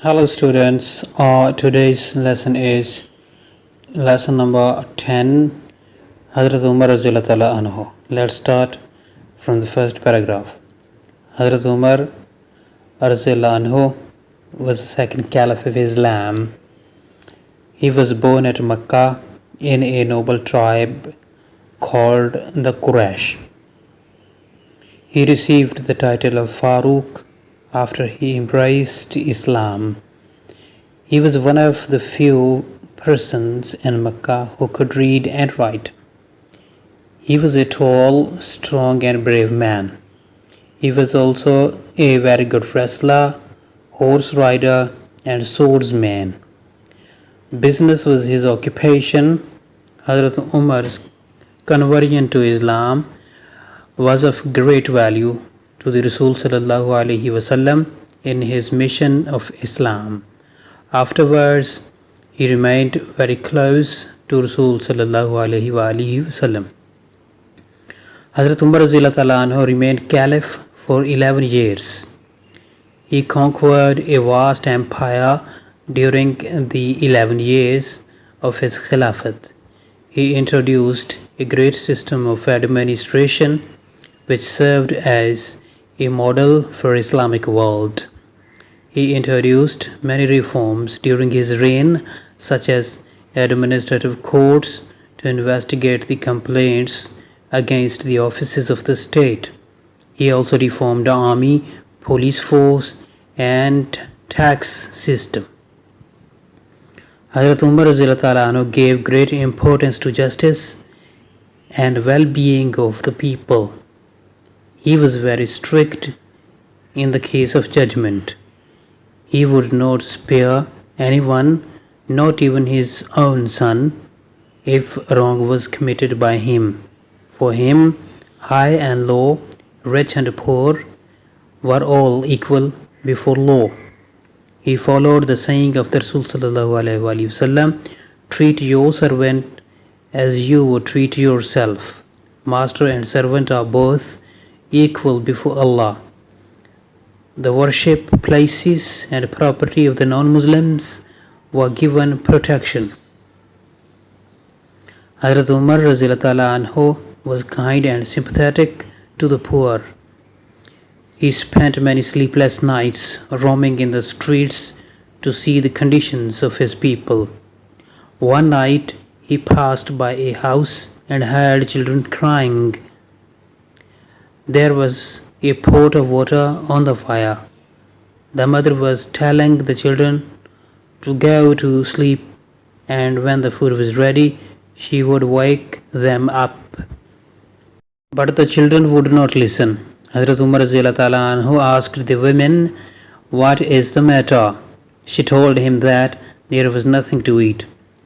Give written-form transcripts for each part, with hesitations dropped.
Hello students, today's lesson is lesson number 10, Hazrat Umar Radhiyallahu Ta'ala Anhu. Let's start from the first paragraph. Hazrat Umar Radhiyallahu Anhu was the second caliph of Islam. He was born at Makkah in a noble tribe called the Quraysh. He received the title of Farooq after he embraced Islam. He was one of the few persons in Mecca who could read and write. He was a tall, strong and brave man. He was also a very good wrestler, horse rider and swordsman. Business was his occupation. Hazrat Umar's conversion to Islam was of great value to the Rasul sallallahu alaihi wasallam in his mission of Islam. Afterwards, he remained very close to Rasul sallallahu alaihi wasallam. Hazrat Umar radhiyallahu ta'ala anhu remained caliph for 11 years. He conquered a vast empire during the 11 years of his Khilafat. He introduced a great system of administration which served as a model for Islamic world. He introduced many reforms during his reign, such as administrative courts to investigate the complaints against the offices of the state. He also reformed the army, police force and tax system. Hazrat Umar radhiyallahu ta'ala anhu gave great importance to justice and well-being of the people. He was very strict in the case of judgment. He would not spare anyone, not even his own son, if wrong was committed by him. For him, high and low, rich and poor were all equal before law. He followed the saying of the Rasul sallallahu alaihi wasallam, treat your servant as you would treat yourself. Master and servant are both equal before Allah. The worship places and property of the non-Muslims were given protection. Hazrat Umar radhiyallahu ta'ala anhu was kind and sympathetic to the poor. He spent many sleepless nights roaming in the streets to see the conditions of his people. One night he passed by a house and heard children crying. There was a pot of water on the fire. The mother was telling the children to go to sleep, and when the food was ready, she would wake them up. But the children would not listen. Hazrat Umar radhiyallahu ta'ala anhu asked the women, "What is the matter?" She told him that there was nothing to eat.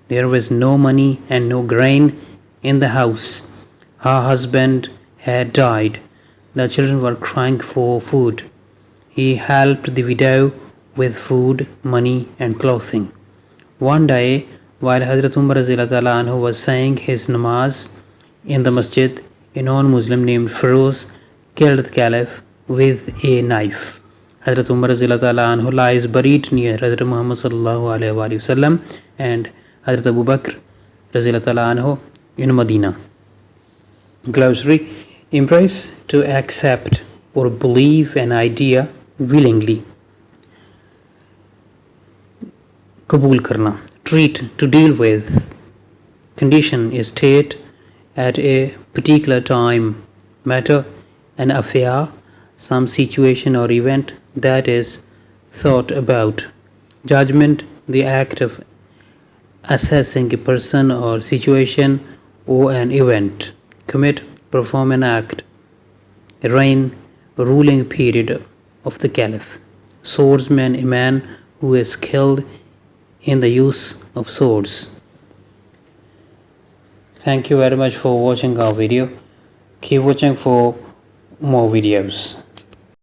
There was no money and no grain in the house. Her husband had died. The children were crying for food. He helped the widow with food, money and clothing. One day, while Hazrat Umar radhiyallahu ta'ala anhu was saying his namaz in the masjid, a non-Muslim named Feroz killed the caliph with a knife. Hazrat Umar radhiyallahu ta'ala anhu lies buried near Hazrat Muhammad sallallahu alaihi wasallam and Hazrat Abu Bakr radhiyallahu ta'ala anhu in Medina. Glossary: embrace, to accept or believe an idea willingly. Kabul karna, treat, to deal with. Condition, a state at a particular time. Matter, an affair, some situation or event that is thought about. Judgment, the act of assessing a person or situation or an event. Commit, perform an act. Reign, ruling period of the caliph. Swordsman, a man who is skilled in the use of swords. Thank you very much for watching our video. Keep watching for more videos.